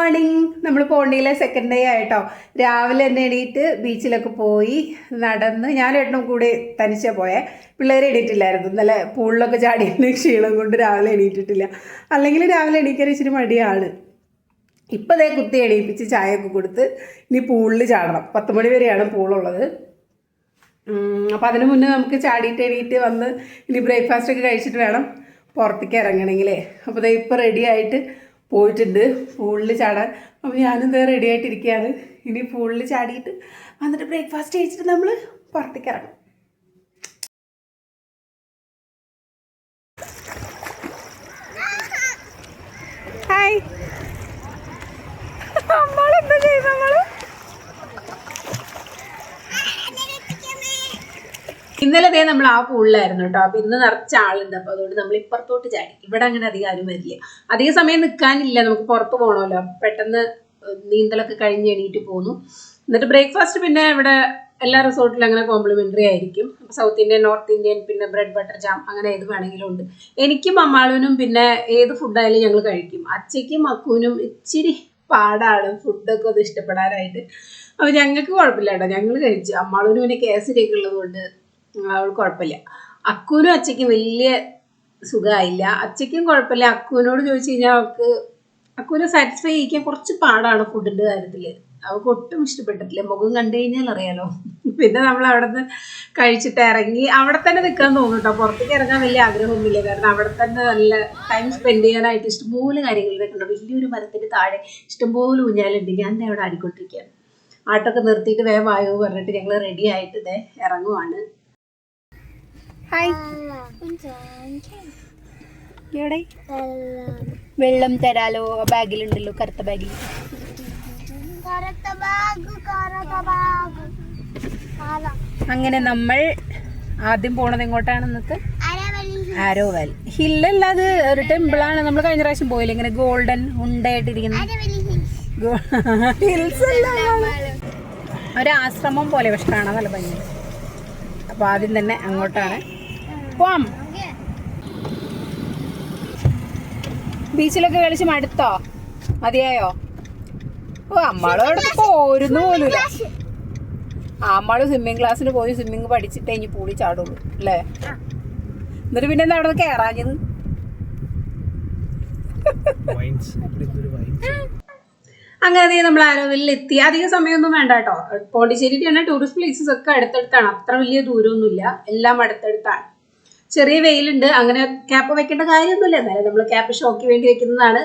Morning. നമ്മൾ പോണ്ടിയിലെ second day ആയിട്ടോ. രാവിലെ തന്നെ എണീറ്റ് ബീച്ചിലൊക്കെ പോയി നടന്ന്. ഞാൻ ഏട്ടനും കൂടെ തനിച്ചാ പോയേ. പിള്ളേരെ എണീറ്റില്ലായിരുന്നു. ഇന്നലെ പൂളിലൊക്കെ ചാടിയതിന് ക്ഷീണം കൊണ്ട് രാവിലെ എണീറ്റിട്ടില്ല. അല്ലെങ്കിൽ രാവിലെ എണീക്കാൻ ഇച്ചിരി മടിയാണ്. ഇപ്പം അതേ കുത്തി എണീപ്പിച്ച് ചായയൊക്കെ കൊടുത്ത് ഇനി പൂളിൽ ചാടണം. 10 മണി വരെയാണ് പൂളുള്ളത്. അപ്പോൾ അതിന് മുന്നേ നമുക്ക് ചാടിയിട്ട് എണീറ്റ് വന്ന് ഇനി ബ്രേക്ക്ഫാസ്റ്റ് ഒക്കെ കഴിച്ചിട്ട് വേണം പുറത്തേക്ക് ഇറങ്ങണമെങ്കിലേ. അപ്പോൾ ദേ ഇപ്പോൾ റെഡി ആയിട്ട് പോയിട്ടുണ്ട് പൂളിൽ ചാടാൻ. അപ്പോൾ ഞാനും ദേ റെഡി ആയിട്ടിരിക്കുകയാണ്. ഇനി പൂളിൽ ചാടിയിട്ട് വന്നിട്ട് ബ്രേക്ക്ഫാസ്റ്റ് കഴിച്ചിട്ട് നമ്മൾ പുറത്തേക്ക് ഇറങ്ങും. ഹായ്, നമ്മളെന്താ ചെയ്യുന്നത്? ഇന്നലെ ദേ നമ്മൾ ആ പൂളിലായിരുന്നു കേട്ടോ. അപ്പോൾ ഇന്ന് നിറച്ച ആളുണ്ട്. അപ്പോൾ അതുകൊണ്ട് നമ്മൾ ഇപ്പുറത്തോട്ട് ചാടി. ഇവിടെ അങ്ങനെ അധികം ആരും വരില്ല. അധികം സമയം നിൽക്കാനില്ല, നമുക്ക് പുറത്ത് പോകണമല്ലോ. പെട്ടെന്ന് നീന്തലൊക്കെ കഴിഞ്ഞ് എണീറ്റ് പോന്നു. എന്നിട്ട് ബ്രേക്ക്ഫാസ്റ്റ് പിന്നെ ഇവിടെ എല്ലാ റിസോർട്ടിലും അങ്ങനെ കോംപ്ലിമെൻ്ററി ആയിരിക്കും. അപ്പോൾ സൗത്ത് ഇന്ത്യൻ, നോർത്ത് ഇന്ത്യൻ, പിന്നെ ബ്രെഡ് ബട്ടർ ജാം, അങ്ങനെ ഏത് വേണമെങ്കിലും ഉണ്ട്. എനിക്കും അമ്മാളുവിനും പിന്നെ ഏത് ഫുഡായാലും ഞങ്ങൾ കഴിക്കും. അച്ചയ്ക്കും അക്കുവിനും ഇച്ചിരി പാടാണ് ഫുഡൊക്കെ ഒന്ന് ഇഷ്ടപ്പെടാനായിട്ട്. അപ്പോൾ ഞങ്ങൾക്ക് കുഴപ്പമില്ല കേട്ടോ, ഞങ്ങൾ കഴിച്ചു. അമ്മാളുവിനും പിന്നെ കേസരിയൊക്കെ ഉള്ളത് കൊണ്ട് അവൾ കുഴപ്പമില്ല. അക്കുവിനും അച്ചയ്ക്കും വലിയ സുഖമായില്ല. അച്ചയ്ക്കും കുഴപ്പമില്ല. അക്കുവിനോട് ചോദിച്ചു കഴിഞ്ഞാൽ അക്കുവിനെ സാറ്റിസ്ഫൈ ചെയ്യിക്കാൻ കുറച്ച് പാടാണ് ഫുഡിൻ്റെ കാര്യത്തിൽ. അവൾക്ക് ഒട്ടും ഇഷ്ടപ്പെട്ടിട്ടില്ല. മുഖം കണ്ടു കഴിഞ്ഞാൽ അറിയാലോ. പിന്നെ നമ്മൾ അവിടെ നിന്ന് കഴിച്ചിട്ട് ഇറങ്ങി. അവിടെ തന്നെ നിൽക്കാൻ തോന്നും കേട്ടോ. പുറത്തേക്ക് ഇറങ്ങാൻ വലിയ ആഗ്രഹമൊന്നുമില്ല. കാരണം അവിടെ തന്നെ നല്ല ടൈം സ്പെൻഡ് ചെയ്യാനായിട്ട് ഇഷ്ടംപോലെ കാര്യങ്ങളൊക്കെ ഉണ്ട്. വലിയൊരു മരത്തിൻ്റെ താഴെ ഇഷ്ടംപോലെ ഊഞ്ഞാലുണ്ട്. ഞാൻ അവിടെ ആടിക്കൊണ്ടിരിക്കുകയാണ്. ആട്ടൊക്കെ നിർത്തിയിട്ട് വേഗം വായോ പറഞ്ഞിട്ട് ഞങ്ങൾ റെഡി ആയിട്ട് ഇതേ ഇറങ്ങുവാണ്. ഹായ്, എവിടെ വെള്ളം തരാലോ? ബാഗിലുണ്ടല്ലോ, കറുത്ത ബാഗിൽ. അങ്ങനെ നമ്മൾ ആദ്യം പോണത് എങ്ങോട്ടാണ്? ഇന്നത്തെ ആരോവൽ ഹില്ലല്ല, അത് ഒരു ടെമ്പിളാണ്. നമ്മൾ കഴിഞ്ഞ പ്രാവശ്യം പോയില്ല, ഇങ്ങനെ ഗോൾഡൻ ഉണ്ടായിട്ടിരിക്കുന്നത് ഹിൽസ് അല്ല, ഒരു ആശ്രമം പോലെ. പക്ഷെ കാണാൻ നല്ല ഭംഗി. അപ്പോൾ ആദ്യം തന്നെ അങ്ങോട്ടാണ് പോവാം. ബീച്ചിലൊക്കെ കളിച്ച് മടുത്തോ? മതിയായോ? ഓ, അമ്മാളോട് പോരുന്നു പോലുമില്ല. അമ്മാള് സ്വിമ്മിങ് ക്ലാസ്സിന് പോയി സ്വിമ്മിങ് പഠിച്ചിട്ടേ ഇനി പൂളി ചാടുള്ളൂ അല്ലേ? എന്നിട്ട് പിന്നെ എന്താ അവിടെ നിന്ന് കയറാഞ്ഞത്? അങ്ങനെ നമ്മൾ ആരോവിലിൽ എത്തി. അധികം സമയമൊന്നും വേണ്ട കേട്ടോ. പോണ്ടിച്ചേരി തന്നെ ടൂറിസ്റ്റ് പ്ലേസസ് ഒക്കെ അടുത്തടുത്താണ്. അത്ര വലിയ ദൂരമൊന്നുമില്ല, എല്ലാം അടുത്തടുത്താണ്. ചെറിയ വെയിലുണ്ട്. അങ്ങനെ ക്യാപ്പ് വെക്കേണ്ട കാര്യമൊന്നുമില്ല. എന്നാലും നമ്മൾ ക്യാപ്പ് ഷോക്ക് വേണ്ടി വെക്കുന്നതാണ്.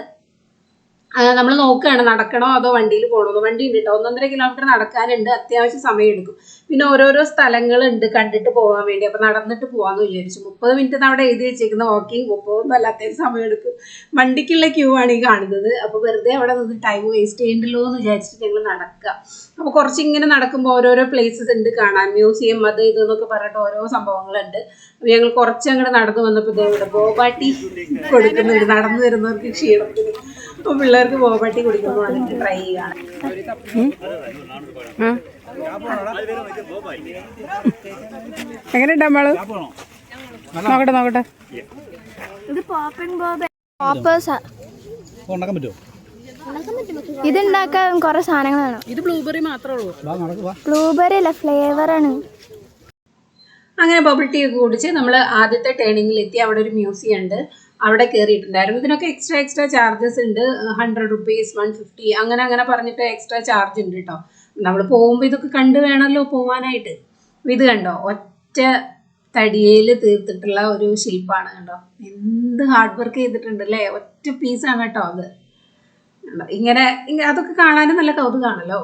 നമ്മൾ നോക്കുകയാണ് നടക്കണോ അതോ വണ്ടിയിൽ പോകണോ. വണ്ടി ഉണ്ട് കേട്ടോ, 1.5 കിലോമീറ്റർ നടക്കാനുണ്ട്. അത്യാവശ്യം സമയം എടുക്കും. പിന്നെ ഓരോരോ സ്ഥലങ്ങളുണ്ട് കണ്ടിട്ട് പോകാൻ വേണ്ടി. അപ്പോൾ നടന്നിട്ട് പോകാമെന്ന് വിചാരിച്ചു. 30 മിനിറ്റ് അവിടെ എഴുതി വെച്ചേക്കുന്ന വാക്കിംഗ്. 30 അല്ല, അത്യാവശ്യം സമയം എടുക്കും. വണ്ടിക്കുള്ള ക്യൂ ആണ് ഈ കാണുന്നത്. അപ്പോൾ വെറുതെ അവിടെ നിന്ന് ടൈം വേസ്റ്റ് ചെയ്യണ്ടല്ലോ എന്ന് വിചാരിച്ചിട്ട് ഞങ്ങൾ നടക്കുക. അപ്പോൾ കുറച്ച് ഇങ്ങനെ നടക്കുമ്പോൾ ഓരോരോ പ്ലേസസ് ഉണ്ട് കാണാൻ. മ്യൂസിയം, അത് ഇതെന്നൊക്കെ പറഞ്ഞിട്ട് ഓരോ സംഭവങ്ങളുണ്ട്. അപ്പോൾ ഞങ്ങൾ കുറച്ച് അങ്ങോട്ട് നടന്നു വന്നപ്പോൾ ഇവിടെ ബോബാട്ടി കൊടുക്കുന്നുണ്ട് നടന്നു വരുന്നവർക്ക് ക്ഷീണത്തിന്. അപ്പോൾ പിള്ളേർക്ക് ബോബാട്ടി കുടിക്കുമ്പോൾ വന്നിട്ട് ട്രൈ ചെയ്യാണ്. എങ്ങനെയുണ്ട് നമ്മള്? നോക്കട്ടെ. ഇതുണ്ടാക്കാൻ കുറെ സാധനങ്ങൾ വേണം. ഇത് ബ്ലൂബെറി മാത്രമേ ഉള്ളൂ. ബ്ലൂബെറി അല്ല, ഫ്ലേവറാണ്. അങ്ങനെ ബബിൾ ടീ ഒക്കെ കുടിച്ച് നമ്മൾ ആദ്യത്തെ ടേണിങ്ങിൽ എത്തി. അവിടെ ഒരു മ്യൂസിയം ഉണ്ട്, അവിടെ കയറിയിട്ടുണ്ടായിരുന്നു. ഇതിനൊക്കെ എക്സ്ട്രാ ചാർജസ് ഉണ്ട്. 100 rupees, 150 അങ്ങനെ പറഞ്ഞിട്ട് എക്സ്ട്രാ ചാർജ് ഉണ്ട് കേട്ടോ. നമ്മൾ പോകുമ്പോൾ ഇതൊക്കെ കണ്ടു വേണമല്ലോ പോവാനായിട്ട്. ഇത് കണ്ടോ, ഒറ്റ തടിയയിൽ തീർത്തിട്ടുള്ള ഒരു ശില്പമാണ് കണ്ടോ. എന്ത് ഹാർഡ് വർക്ക് ചെയ്തിട്ടുണ്ട് അല്ലേ. ഒറ്റ പീസാണ് കേട്ടോ അത്. ഇങ്ങനെ അതൊക്കെ കാണാനും നല്ല കൗതുകമാണല്ലോ.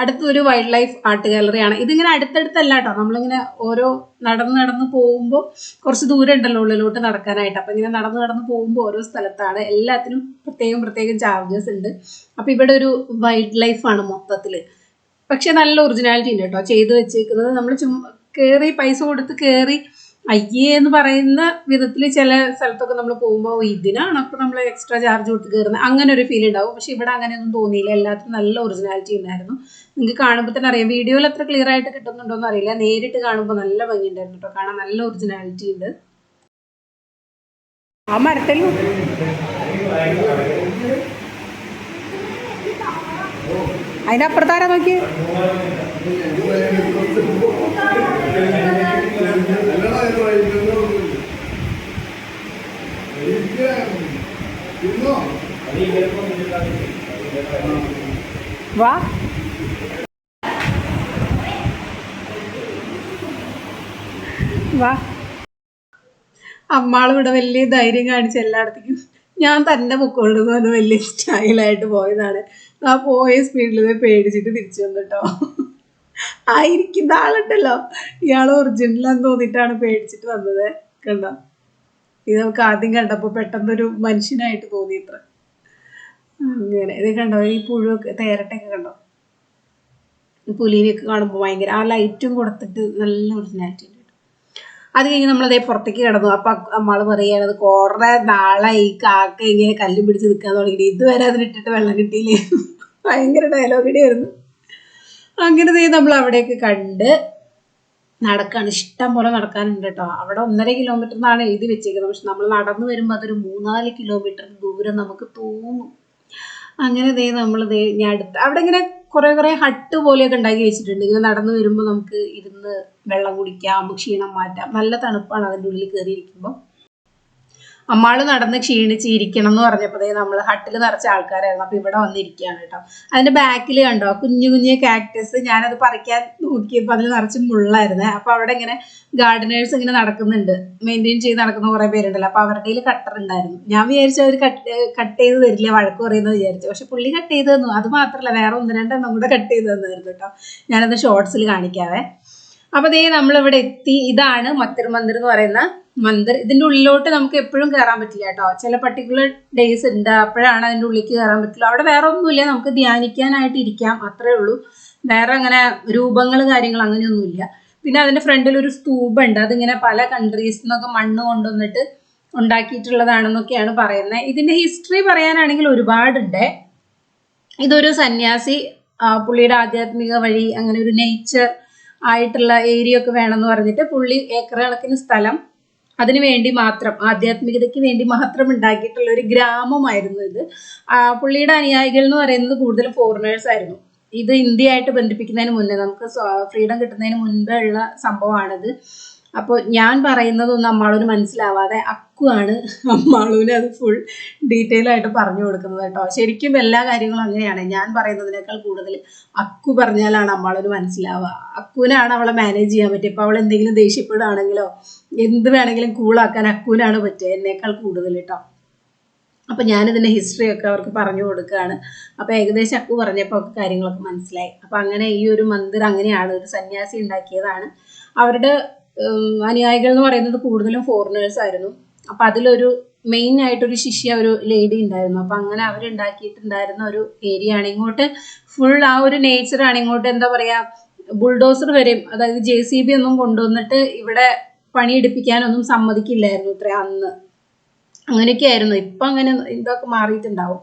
അടുത്തൊരു വൈൽഡ് ലൈഫ് ആർട്ട് ഗാലറിയാണ്. ഇതിങ്ങനെ അടുത്തടുത്തല്ല കേട്ടോ. നമ്മളിങ്ങനെ ഓരോ നടന്ന് പോകുമ്പോൾ കുറച്ച് ദൂരം ഉണ്ടല്ലോ ഉള്ളിലോട്ട് നടക്കാനായിട്ട്. അപ്പം ഇങ്ങനെ നടന്ന് പോകുമ്പോൾ ഓരോ സ്ഥലത്താണ്. എല്ലാത്തിനും പ്രത്യേകം ചാർജസ് ഉണ്ട്. അപ്പം ഇവിടെ ഒരു വൈൽഡ് ലൈഫാണ് മൊത്തത്തിൽ. പക്ഷെ നല്ല ഒറിജിനാലിറ്റി ഉണ്ട് കേട്ടോ ചെയ്ത് വെച്ചേക്കുന്നത്. നമ്മൾ കയറി പൈസ കൊടുത്ത് കയറി അയ്യേ എന്ന് പറയുന്ന വിധത്തിൽ ചില സ്ഥലത്തൊക്കെ നമ്മൾ പോകുമ്പോൾ ഇതിനാണ് അപ്പോൾ നമ്മൾ എക്സ്ട്രാ ചാർജ് കൊടുത്ത് കയറുന്നത്, അങ്ങനെ ഒരു ഫീൽ ഉണ്ടാവും. പക്ഷെ ഇവിടെ അങ്ങനെയൊന്നും തോന്നിയില്ല. എല്ലാത്തിനും നല്ല ഒറിജിനാലിറ്റി ഉണ്ടായിരുന്നു. നിങ്ങൾക്ക് കാണുമ്പോൾ തന്നെ അറിയാം. വീഡിയോയിൽ അത്ര ക്ലിയർ ആയിട്ട് കിട്ടുന്നുണ്ടോ എന്ന് അറിയില്ല. നേരിട്ട് കാണുമ്പോൾ നല്ല ഭംഗി ഉണ്ടായിരുന്നു കേട്ടോ. കാണാൻ നല്ല ഒറിജിനാലിറ്റി ഉണ്ട്. ആ മരത്തിൽ അതിനപ്പുറത്താരാ നോക്കി വാ. വാ. അമ്മാളിവിടെ വലിയ ധൈര്യം കാണിച്ച് എല്ലായിടത്തേക്കും ഞാൻ തന്നെ പൊക്കോളൂ എന്ന് വലിയ സ്റ്റൈലായിട്ട് പോയതാണ്. ആ പോയ സ്പീഡിൽ പേടിച്ചിട്ട് തിരിച്ചു വന്നിട്ടോ. ആയിരിക്കുന്ന ആളുണ്ടല്ലോ ഇയാൾ ഒറിജിനലാന്ന് തോന്നിയിട്ടാണ് പേടിച്ചിട്ട് വന്നത്. കണ്ടോ, ഇത് നമുക്ക് ആദ്യം കണ്ടപ്പോൾ പെട്ടെന്നൊരു മനുഷ്യനായിട്ട് തോന്നി ഇത്ര. അങ്ങനെ ഇത് കണ്ടോ, ഈ പുഴുവൊക്കെ തേരട്ടൊക്കെ കണ്ടോ, പുലിനെയൊക്കെ കാണുമ്പോൾ ഭയങ്കര ആ ലൈറ്റും കൊടുത്തിട്ട് നല്ല ഒറിജിനാലിറ്റി ഉണ്ട്. അത് കഴിഞ്ഞ് നമ്മളതേ പുറത്തേക്ക് കിടന്നു. അപ്പം അമ്മാള് പറയുകയാണത് കുറേ നാളായി ഈ കാക്ക ഇങ്ങനെ കല്ലും പിടിച്ച് നിൽക്കാൻ തുടങ്ങിയിട്ട് ഇതുവരെ അതിനിട്ടിട്ട് വെള്ളം കിട്ടിയില്ലേ. ഭയങ്കര ഡയലോഗിടെ ആയിരുന്നു. അങ്ങനെ നമ്മൾ അവിടെയൊക്കെ കണ്ട് നടക്കാണ്. ഇഷ്ടം പോലെ നടക്കാനുണ്ട് കേട്ടോ. അവിടെ 1.5 കിലോമീറ്റർ എന്നാണ് എഴുതി വെച്ചേക്കുന്നത്. പക്ഷെ നമ്മൾ നടന്നു വരുമ്പോൾ അതൊരു 3-4 കിലോമീറ്റർ ദൂരം നമുക്ക് തോന്നും. അങ്ങനെ നമ്മൾ ഞാൻ അടുത്ത് അവിടെ ഇങ്ങനെ കുറേ ഹട്ട് പോലെയൊക്കെ ഉണ്ടാക്കി വെച്ചിട്ടുണ്ട്. ഇങ്ങനെ നടന്നു വരുമ്പോൾ നമുക്ക് ഇരുന്ന് വെള്ളം കുടിക്കാം, ക്ഷീണം മാറ്റാം. നല്ല തണുപ്പാണ് അതിൻ്റെ ഉള്ളിൽ കയറിയിരിക്കുമ്പോൾ. അമ്മാള് നടന്ന് ക്ഷീണിച്ചിരിക്കണം എന്ന് പറഞ്ഞപ്പോൾ നമ്മൾ ഹട്ടിൽ നിറച്ച ആൾക്കാരായിരുന്നു. അപ്പോൾ ഇവിടെ വന്നിരിക്കുകയാണ് കേട്ടോ. അതിൻ്റെ ബാക്കിൽ കണ്ടോ കുഞ്ഞു കുഞ്ഞു കാക്ടസ്. ഞാനത് പറിക്കാൻ നോക്കിയപ്പോൾ അതിൽ നിറച്ച് മുള്ളായിരുന്നേ. അപ്പോൾ അവിടെ ഇങ്ങനെ ഗാർഡനേഴ്സ് ഇങ്ങനെ നടക്കുന്നുണ്ട്, മെയിൻറ്റെയിൻ ചെയ്ത് നടക്കുന്ന കുറേ പേരുണ്ടല്ലോ. അപ്പോൾ അവരുടെ കയ്യിൽ കട്ടർ ഉണ്ടായിരുന്നു. ഞാൻ വിചാരിച്ചു അവർ കട്ട് ചെയ്ത് തരില്ല, വഴക്ക് പറയുന്നത് വിചാരിച്ചു. പക്ഷെ പുള്ളി കട്ട് ചെയ്ത് തന്നു. അത് മാത്രമല്ല വേറെ 1-2 എണ്ണം കൂടെ കട്ട് ചെയ്ത് തന്നായിരുന്നു കേട്ടോ. ഞാനത് ഷോർട്സിൽ കാണിക്കാവേ. അപ്പോൾ നമ്മളിവിടെ എത്തി. ഇതാണ് മത്തർ മന്ദിർ എന്ന് പറയുന്ന മന്ദിർ. ഇതിൻ്റെ ഉള്ളിലോട്ട് നമുക്ക് എപ്പോഴും കയറാൻ പറ്റില്ല കേട്ടോ. ചില പർട്ടിക്കുലർ ഡേയ്സ് ഉണ്ട്, അപ്പോഴാണ് അതിൻ്റെ ഉള്ളിലേക്ക് കയറാൻ പറ്റില്ല. അവിടെ വേറെ ഒന്നുമില്ല, നമുക്ക് ധ്യാനിക്കാനായിട്ട് ഇരിക്കാം, അത്രേ ഉള്ളൂ. വേറെ അങ്ങനെ രൂപങ്ങൾ കാര്യങ്ങൾ അങ്ങനെയൊന്നുമില്ല. പിന്നെ അതിൻ്റെ ഫ്രണ്ടിൽ ഒരു സ്തൂപുണ്ട്. അതിങ്ങനെ പല കൺട്രീസിൽ നിന്നൊക്കെ മണ്ണ് കൊണ്ടുവന്നിട്ട് ഉണ്ടാക്കിയിട്ടുള്ളതാണെന്നൊക്കെയാണ് പറയുന്നത്. ഇതിൻ്റെ ഹിസ്റ്ററി പറയാനാണെങ്കിൽ ഒരുപാടുണ്ട്. ഇതൊരു സന്യാസി പുള്ളിയുടെ ആധ്യാത്മിക വഴി അങ്ങനെ ഒരു നേച്ചർ ആയിട്ടുള്ള ഏരിയ ഒക്കെ വേണമെന്ന് പറഞ്ഞിട്ട് പുള്ളി ഏക്കർ കണക്കിന് സ്ഥലം അതിനു വേണ്ടി മാത്രം, ആധ്യാത്മികതയ്ക്ക് വേണ്ടി മാത്രം ഉണ്ടാക്കിയിട്ടുള്ള ഒരു ഗ്രാമമായിരുന്നു ഇത്. പുള്ളിയുടെ അനുയായികൾ എന്ന് പറയുന്നത് കൂടുതലും ഫോറിനേഴ്സ് ആയിരുന്നു. ഇത് ഇന്ത്യയായിട്ട് ബന്ധിപ്പിക്കുന്നതിന് മുന്നേ, നമുക്ക് ഫ്രീഡം കിട്ടുന്നതിന് മുൻപേ ഉള്ള സംഭവമാണിത്. അപ്പോൾ ഞാൻ പറയുന്നതൊന്നും അമ്മാളൂന് മനസ്സിലാവാതെ അക്കുവാണ് അമ്മാളൂന് അത് ഫുൾ ഡീറ്റെയിൽ ആയിട്ട് പറഞ്ഞു കൊടുക്കുന്നത് കേട്ടോ. ശരിക്കും എല്ലാ കാര്യങ്ങളും അങ്ങനെയാണ്. ഞാൻ പറയുന്നതിനേക്കാൾ കൂടുതൽ അക്കു പറഞ്ഞാലാണ് അമ്മാളൂന് മനസ്സിലാവുക. അക്കുവിനാണ് അവളെ മാനേജ് ചെയ്യാൻ പറ്റുക. ഇപ്പോൾ അവൾ എന്തെങ്കിലും ദേഷ്യപ്പെടുകയാണെങ്കിലോ എന്ത് വേണമെങ്കിലും കൂളാക്കാൻ അക്കുവിനാണ് പറ്റുക, എന്നേക്കാൾ കൂടുതൽ കേട്ടോ. അപ്പം ഞാനിതിൻ്റെ ഹിസ്റ്ററിയൊക്കെ അവർക്ക് പറഞ്ഞു കൊടുക്കുകയാണ്. അപ്പോൾ ഏകദേശം അക്കു പറഞ്ഞപ്പോൾ ഒക്കെ കാര്യങ്ങളൊക്കെ മനസ്സിലായി. അപ്പം അങ്ങനെ ഈ ഒരു മന്ദിർ അങ്ങനെയാണ്, ഒരു സന്യാസി ഉണ്ടാക്കിയതാണ്. അവരുടെ അനുയായികൾ എന്ന് പറയുന്നത് കൂടുതലും ഫോറിനേഴ്സ് ആയിരുന്നു. അപ്പം അതിലൊരു മെയിൻ ആയിട്ടൊരു ശിഷ്യ, ഒരു ലേഡി ഉണ്ടായിരുന്നു. അപ്പം അങ്ങനെ അവരുണ്ടാക്കിയിട്ടുണ്ടായിരുന്ന ഒരു ഏരിയ ആണ്. ഇങ്ങോട്ട് ഫുൾ ആ ഒരു നേച്ചറാണ്. ഇങ്ങോട്ട് എന്താ പറയുക, ബുൾഡോസർ വരെയും, അതായത് JCB ഒന്നും കൊണ്ടുവന്നിട്ട് ഇവിടെ പണിയെടുപ്പിക്കാനൊന്നും സമ്മതിക്കില്ലായിരുന്നു ഇത്ര അന്ന്. അങ്ങനെയൊക്കെ ആയിരുന്നു. ഇപ്പം അങ്ങനെ ഇതൊക്കെ മാറിയിട്ടുണ്ടാവും.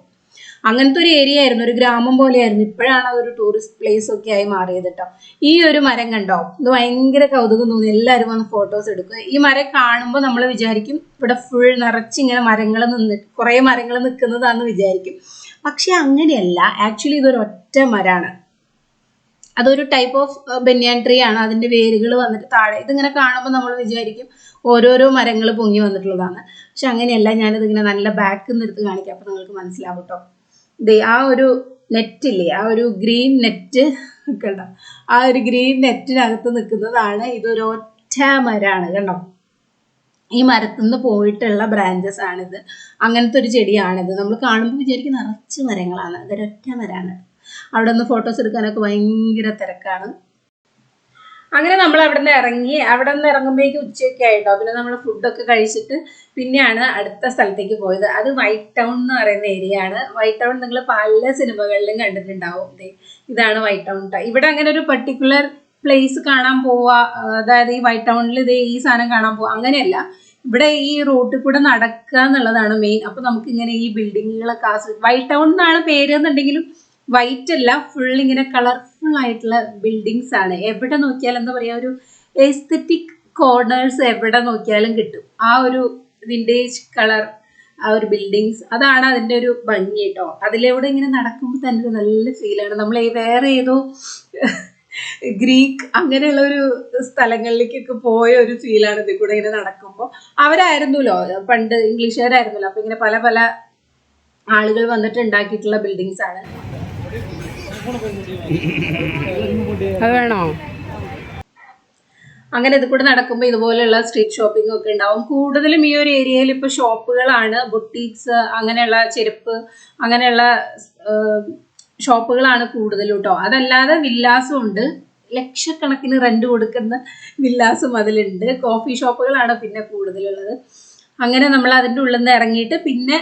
അങ്ങനത്തെ ഒരു ഏരിയ ആയിരുന്നു, ഒരു ഗ്രാമം പോലെയായിരുന്നു. ഇപ്പോഴാണ് അതൊരു ടൂറിസ്റ്റ് പ്ലേസ് ഒക്കെ ആയി മാറിയത് കേട്ടോ. ഈ ഒരു മരം കണ്ടോ, ഇത് ഭയങ്കര കൗതുകം തോന്നി. എല്ലാവരും വന്ന് ഫോട്ടോസ് എടുക്കുക. ഈ മരം കാണുമ്പോൾ നമ്മൾ വിചാരിക്കും ഇവിടെ ഫുൾ നിറച്ചിങ്ങനെ മരങ്ങൾ കുറേ മരങ്ങൾ നിൽക്കുന്നതാണെന്ന് വിചാരിക്കും. പക്ഷെ അങ്ങനെയല്ല. ആക്ച്വലി ഇതൊരു ഒറ്റ മരമാണ്. അതൊരു ടൈപ്പ് ഓഫ് ബെന്യാൻ ട്രീ ആണ്. അതിൻ്റെ വേരുകൾ വന്നിട്ട് താഴെ, ഇതിങ്ങനെ കാണുമ്പോൾ നമ്മൾ വിചാരിക്കും ഓരോരോ മരങ്ങൾ പൊങ്ങി വന്നിട്ടുള്ളതാണ്. പക്ഷെ അങ്ങനെയല്ല. ഞാനിതിങ്ങനെ നല്ല ബാക്കിൽ നിന്ന് എടുത്ത് കാണിക്കാം, അപ്പോൾ നിങ്ങൾക്ക് മനസ്സിലാവും കേട്ടോ. ആ ഒരു നെറ്റില്ലേ, ആ ഒരു ഗ്രീൻ നെറ്റ് കണ്ടോ, ആ ഒരു ഗ്രീൻ നെറ്റിനകത്ത് നിൽക്കുന്നതാണ്. ഇതൊരു ഒറ്റ മരമാണ് കണ്ടോ. ഈ മരത്തിൽ നിന്ന് പോയിട്ടുള്ള ബ്രാഞ്ചസ് ആണിത്. അങ്ങനത്തെ ഒരു ചെടിയാണിത്. നമ്മൾ കാണുമ്പോൾ വിചാരിക്കും നിറച്ച് മരങ്ങളാണ്. ഇതൊരൊറ്റ മരമാണ്. അവിടെ നിന്ന് ഫോട്ടോസ് എടുക്കാനൊക്കെ ഭയങ്കര തിരക്കാണ്. അങ്ങനെ നമ്മൾ അവിടെ നിന്ന് ഇറങ്ങി. അവിടെ നിന്ന് ഇറങ്ങുമ്പോഴേക്കും ഉച്ചയൊക്കെ ആയിട്ടോ. പിന്നെ നമ്മൾ ഫുഡൊക്കെ കഴിച്ചിട്ട് പിന്നെയാണ് അടുത്ത സ്ഥലത്തേക്ക് പോയത്. അത് വൈറ്റ് ടൗൺ എന്ന് പറയുന്ന ഏരിയ ആണ്. വൈറ്റ് ടൗൺ നിങ്ങൾ പല സിനിമകളിലും കണ്ടിട്ടുണ്ടാവും. ഇതാണ് വൈറ്റ് ടൗൺ. ഇവിടെ അങ്ങനെ ഒരു പർട്ടിക്കുലർ പ്ലേസ് കാണാൻ പോവുക, അതായത് ഈ വൈറ്റ് ടൗണിൽ ഈ സാധനം കാണാൻ പോവുക, അങ്ങനെയല്ല. ഇവിടെ ഈ റോട്ടിൽ കൂടെ നടക്കുക എന്നുള്ളതാണ് മെയിൻ. അപ്പോൾ നമുക്ക് ഇങ്ങനെ ഈ ബിൽഡിങ്ങുകളൊക്കെ വൈറ്റ് ടൗൺ എന്നാണ് പേര് എന്നുണ്ടെങ്കിലും വൈറ്റ് അല്ല, ഫുൾ ഇങ്ങനെ കളർഫുൾ ആയിട്ടുള്ള ബിൽഡിങ്സ് ആണ്. എവിടെ നോക്കിയാലും എന്താ പറയുക, ഒരു എസ്തെറ്റിക് കോർണേഴ്സ് എവിടെ നോക്കിയാലും കിട്ടും. ആ ഒരു വിൻറ്റേജ് കളർ ആ ഒരു ബിൽഡിങ്സ്, അതാണ് അതിന്റെ ഒരു ഭംഗി കേട്ടോ. അതിലൂടെ ഇങ്ങനെ നടക്കുമ്പോൾ തന്നെ ഒരു നല്ല ഫീലാണ്. നമ്മൾ വേറെ ഏതോ ഗ്രീക്ക് അങ്ങനെയുള്ള ഒരു സ്ഥലങ്ങളിലേക്കൊക്കെ പോയ ഒരു ഫീലാണ് ഇതിൽ കൂടെ ഇങ്ങനെ നടക്കുമ്പോൾ. അവരായിരുന്നല്ലോ പണ്ട്, ഇംഗ്ലീഷുകാരായിരുന്നല്ലോ, അപ്പൊ ഇങ്ങനെ പല പല ആളുകൾ വന്നിട്ട് ഉണ്ടാക്കിയിട്ടുള്ള ബിൽഡിങ്സ് ആണ്. അത് വേണോ? അങ്ങനെ ഇത് കൂടെ നടക്കുമ്പോൾ ഇതുപോലെയുള്ള സ്ട്രീറ്റ് ഷോപ്പിംഗ് ഒക്കെ ഉണ്ടാവും. കൂടുതലും ഈ ഒരു ഏരിയയിൽ ഇപ്പോൾ ഷോപ്പുകളാണ്, ബുട്ടീക്സ്, അങ്ങനെയുള്ള ചെരുപ്പ്, അങ്ങനെയുള്ള ഷോപ്പുകളാണ് കൂടുതലും കേട്ടോ. അതല്ലാതെ വില്ലാസും ഉണ്ട്, ലക്ഷക്കണക്കിന് റെന്റ് കൊടുക്കുന്ന വില്ലാസും അതിലുണ്ട്. കോഫി ഷോപ്പുകളാണ് പിന്നെ കൂടുതലുള്ളത്. അങ്ങനെ നമ്മൾ അതിൻ്റെ ഉള്ളിൽ നിന്ന് ഇറങ്ങിയിട്ട് പിന്നെ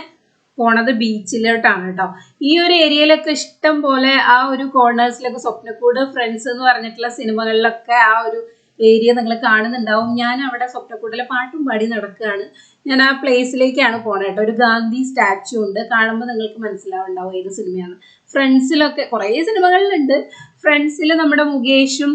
പോണത് ബീച്ചിലോട്ടാണ് കേട്ടോ. ഈ ഒരു ഏരിയയിലൊക്കെ ഇഷ്ടം പോലെ ആ ഒരു കോർണേഴ്സിലൊക്കെ സ്വപ്നക്കൂട്, ഫ്രണ്ട്സ് എന്ന് പറഞ്ഞിട്ടുള്ള സിനിമകളിലൊക്കെ ആ ഒരു ഏരിയ നിങ്ങൾ കാണുന്നുണ്ടാവും. ഞാൻ അവിടെ സ്വപ്നക്കൂടിലെ പാട്ടും പാടി നടക്കുകയാണ്. ഞാൻ ആ പ്ലേസിലേക്കാണ് പോണത് കേട്ടോ. ഒരു ഗാന്ധി സ്റ്റാച്ചു ഉണ്ട്, കാണുമ്പോൾ നിങ്ങൾക്ക് മനസ്സിലാവുണ്ടാവും ഏത് സിനിമയാണ്. ഫ്രണ്ട്സിലൊക്കെ കുറേ സിനിമകളിലുണ്ട്. ഫ്രണ്ട്സിൽ നമ്മുടെ മുകേഷും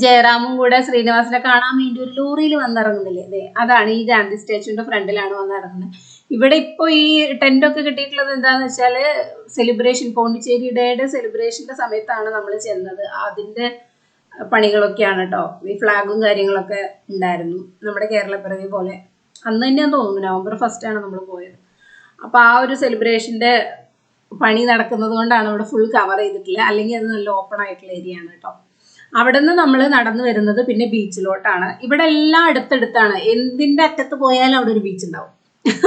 ജയറാമും കൂടെ ശ്രീനിവാസനെ കാണാൻ വേണ്ടി ഒരു ലോറിയിൽ വന്നിറങ്ങുന്നില്ലേ, അതെ അതാണ് ഈ ഗാന്ധി സ്റ്റാച്ചുവിന്റെ ഫ്രണ്ടിലാണ് വന്നിറങ്ങുന്നത്. ഇവിടെ ഇപ്പോൾ ഈ ടെൻ്റൊക്കെ കിട്ടിയിട്ടുള്ളത് എന്താണെന്ന് വെച്ചാൽ സെലിബ്രേഷൻ, പോണ്ടിച്ചേരി ഡേയുടെ സെലിബ്രേഷൻ്റെ സമയത്താണ് നമ്മൾ ചെന്നത്. അതിൻ്റെ പണികളൊക്കെയാണ് കേട്ടോ. ഈ ഫ്ലാഗും കാര്യങ്ങളൊക്കെ ഉണ്ടായിരുന്നു, നമ്മുടെ കേരളപ്പിറവി പോലെ. അന്ന് തന്നെയാന്ന് തോന്നുന്നു, November 1 നമ്മൾ പോയത്. അപ്പോൾ ആ ഒരു സെലിബ്രേഷൻ്റെ പണി നടക്കുന്നത് കൊണ്ടാണ് ഇവിടെ ഫുൾ കവർ ചെയ്തിട്ടില്ല, അല്ലെങ്കിൽ അത് നല്ല ഓപ്പൺ ആയിട്ടുള്ള ഏരിയ ആണ് കേട്ടോ. അവിടെ നിന്ന് നമ്മൾ നടന്നു വരുന്നത് പിന്നെ ബീച്ചിലോട്ടാണ്. ഇവിടെ എല്ലാം അടുത്തടുത്താണ്, എന്തിൻ്റെ അറ്റത്ത് പോയാലും അവിടെ ഒരു ബീച്ച് ഉണ്ടാവും.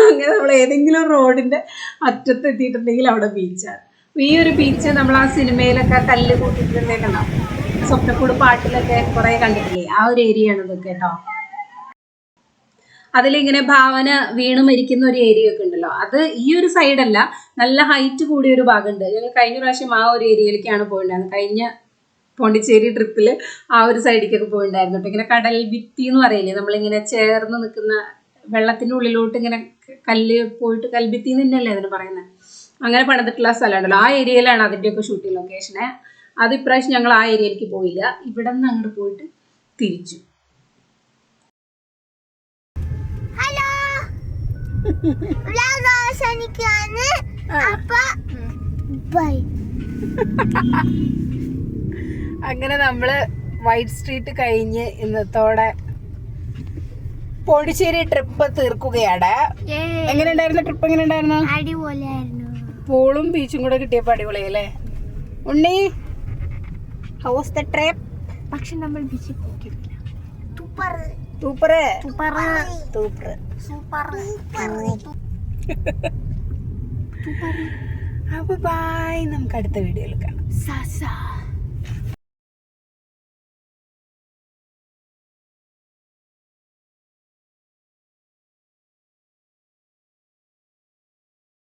അങ്ങനെ നമ്മൾ ഏതെങ്കിലും റോഡിൻ്റെ അറ്റത്ത് എത്തിയിട്ടുണ്ടെങ്കിൽ അവിടെ ബീച്ചാണ്. ഈ ഒരു ബീച്ച് നമ്മൾ ആ സിനിമയിലൊക്കെ കല്ല് കൂട്ടിയിട്ടുണ്ടൊക്കെ ഉണ്ടാവും, സ്വപ്നക്കൂട് പാട്ടിലൊക്കെ കുറേ കണ്ടിട്ടില്ലേ, ആ ഒരു ഏരിയ ആണ് ഇതൊക്കെ കേട്ടോ. അതിലിങ്ങനെ ഭാവന വീണ് മരിക്കുന്ന ഒരു ഏരിയ ഒക്കെ ഉണ്ടല്ലോ, അത് ഈ ഒരു സൈഡല്ല, നല്ല ഹൈറ്റ് കൂടിയ ഒരു ഭാഗമുണ്ട്. ഞങ്ങൾ കഴിഞ്ഞ പ്രാവശ്യം ആ ഒരു ഏരിയയിലേക്കാണ് പോയിട്ടുണ്ടായിരുന്നത്. കഴിഞ്ഞ പോണ്ടിച്ചേരി ട്രിപ്പിൽ ആ ഒരു സൈഡിലേക്കൊക്കെ പോയിട്ടുണ്ടായിരുന്നു കേട്ടോ. ഇങ്ങനെ കടൽ ഭിത്തി എന്ന് പറയില്ലേ, നമ്മളിങ്ങനെ ചേർന്ന് നിൽക്കുന്ന വെള്ളത്തിൻ്റെ ഉള്ളിലോട്ട് ഇങ്ങനെ കല്ല് പോയിട്ട് കൽഭിത്തി തന്നെയല്ലേ അതിന് പറയുന്നത്, അങ്ങനെ പണിതിട്ടുള്ള സ്ഥലമുണ്ടല്ലോ, ആ ഏരിയയിലാണ് അതിൻ്റെയൊക്കെ ഷൂട്ടിംഗ് ലൊക്കേഷന്. അത് ഇപ്രാവശ്യം ഞങ്ങൾ ആ ഏരിയയിലേക്ക് പോയില്ല, ഇവിടെ നിന്ന് അങ്ങോട്ട് പോയിട്ട് തിരിച്ചു. അങ്ങനെ നമ്മള് വൈറ്റ് സ്ട്രീറ്റ് കഴിഞ്ഞ് ഇന്നത്തോടെ പോണ്ടിച്ചേരി ട്രിപ്പ് തീർക്കുകയാണ്. എങ്ങനെ ഉണ്ടായിരുന്നു ട്രിപ്പ്? എങ്ങനെ ഉണ്ടായിരുന്നു? അടിപൊളിയായിരുന്നു. പൂളും ബീച്ചും കൂടെ കിട്ടിയപ്പോ അടിപൊളിയല്ലേ Unni? How was the trip? പക്ഷെ നമ്മൾ ബീച്ചിൽ പോയിട്ടില്ല. സൂപ്പർ അപ്പൊ ബൈ, നമുക്ക് അടുത്ത വീഡിയോയിൽ കാണാം.